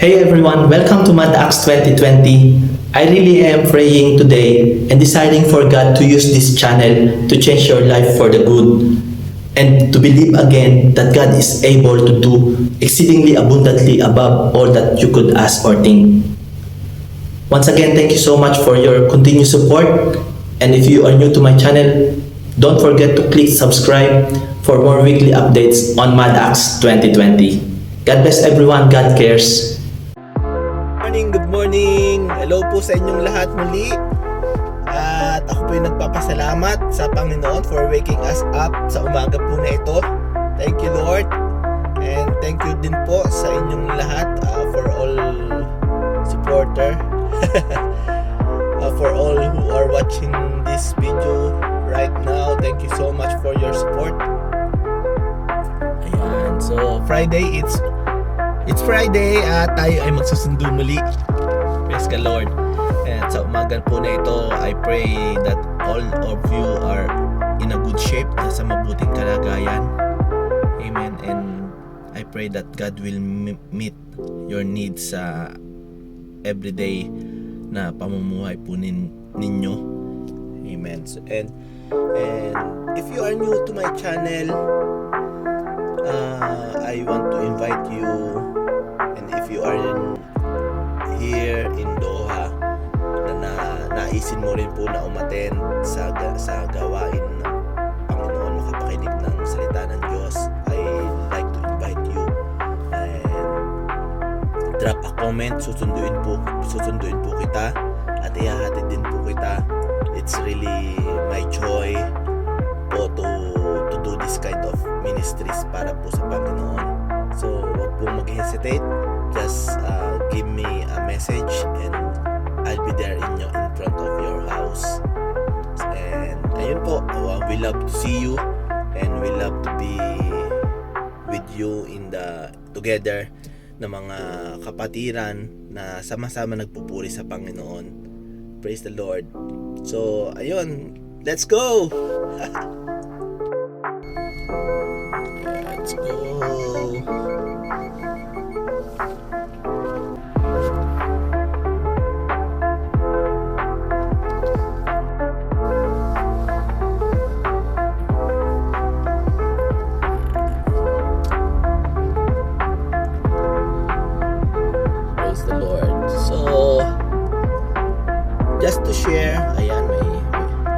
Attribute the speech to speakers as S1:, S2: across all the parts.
S1: Hey everyone, welcome to Mad Acts 2020. I really am praying today and deciding for God to use this channel to change your life for the good and to believe again that God is able to do exceedingly abundantly above all that you could ask or think. Once again, thank you so much for your continued support, and if you are new to my channel, don't forget to click subscribe for more weekly updates on Mad Acts 2020. God bless everyone, God cares.
S2: Good morning! Hello po sa inyong lahat muli. At ako po ay nagpapasalamat sa Panginoon for waking us up sa umaga po na ito. Thank you, Lord. And thank you din po sa inyong lahat for all supporter. For all who are watching this video right now. Thank you so much for your support. Ayan. So, Friday, It's Friday at tayo ay magsusundo muli. Praise the Lord. At sa umaga po na ito, I pray that all of you are in a good shape, nasa mabuting kalagayan. Amen. And I pray that God will meet your needs sa everyday na pamumuhay po ninyo. Amen. So, and if you are new to my channel, I want to invite you, and if you are here in Doha na naisin mo rin po na umattend sa gawain ng Panginoon, makapakinig ng salita ng Diyos, I like to invite you and drop a comment. Susunduin po kita at ihahatid din po kita. It's really my joy po to do this kind of ministries para po sa Panginoon. So wag pong mag-hesitate, just give me a message and I'll be there in front of your house. And ayun po, we love to see you and we love to be with you together na mga kapatiran na sama-sama nagpupuri sa Panginoon. Praise the Lord. So ayun, let's go. Let's go. Praise the Lord. So, just to share,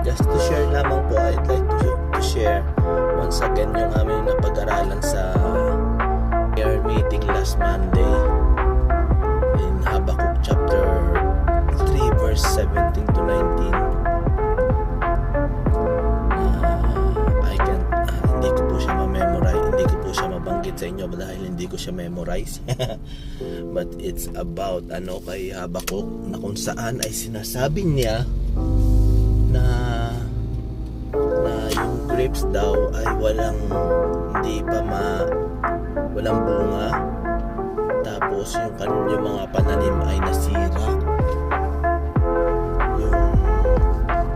S2: just to share lamang po, I'd like to share once again yung aming napag-aralan sa prayer meeting last Monday in Habakkuk chapter 3 verse 17 to 19. Hindi ko po siya ma-memorize, hindi ko po siya mabanggit sa inyo dahil hindi ko siya memorize. But it's about kay Habakkuk na kung saan ay sinasabi niya na yung grapes daw ay walang bunga, tapos yung mga pananim ay nasira.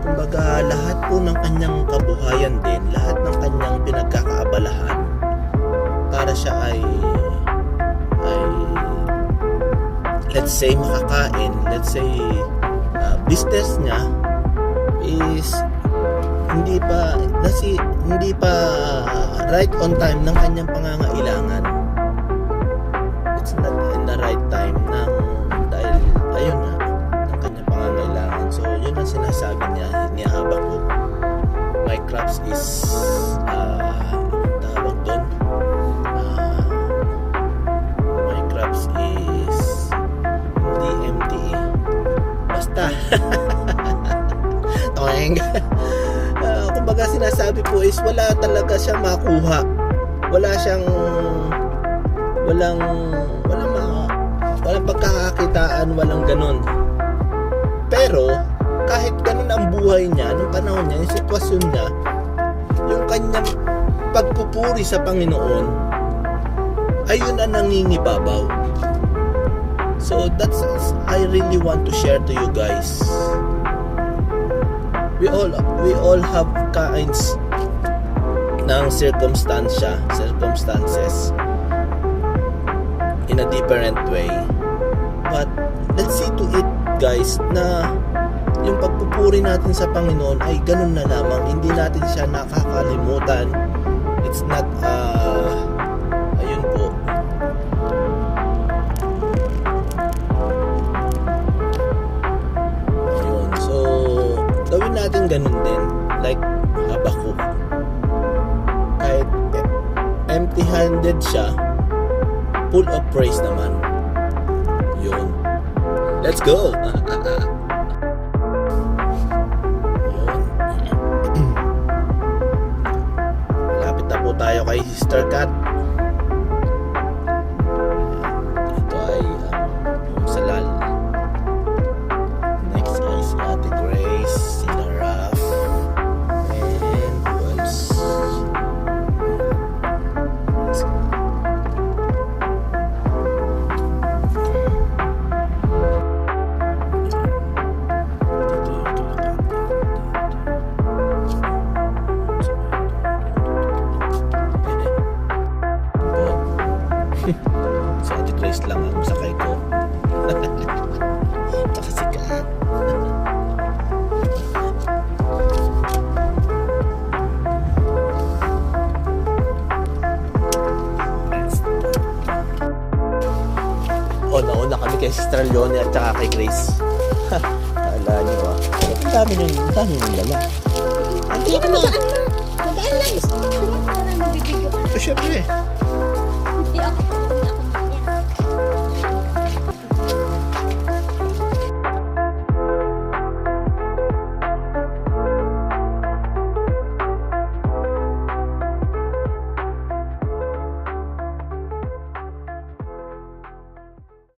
S2: Kumbaga lahat po ng kanyang kabuhayan din, lahat ng kanyang pinagkakaabalahan para siya ay let's say makakain, let's say business niya is hindi pa right on time ng kanyang pangangailangan. It's not in the right time dahil ayun na ng kanyang pangangailangan. So yun ang sinasabi ni Habakkuk. My crops is tawag doon, my crops is hindi empty, basta toeng. Kumbaga sinasabi po is wala talaga siyang makuha, walang pagkakakitaan, walang ganun. Pero kahit ganun ang buhay niya nung panahon niya, yung sitwasyon niya, yung kanyang pagpupuri sa Panginoon, ayun ang nangingibabaw. So that's I really want to share to you guys. We all have kinds ng circumstances in a different way. But let's see to it, guys, na yung pagpupuri natin sa Panginoon ay ganun na lamang. Hindi natin siya nakakalimutan. It's not, ayun po. Ayun. So, gawin natin ganun din. Like, Habakuk. Kahit empty-handed siya, full of praise naman. Yun. Let's go! Yun. Malapit na po tayo kay Sister Kat. Ito ay salal. Next ay si Ate Grace, sila Raf, and who else? Let's go. Si Ate Grace lang ang sakay ko. Tsaka si Kat. Nauna kami kay Sister Leonie at tsaka kay Grace. Akala nyo ang dami nyung dala. Hindi ako na.
S3: Magaan lang. Parang nabibigyo ka.
S2: Siyempre.
S3: Hindi ako.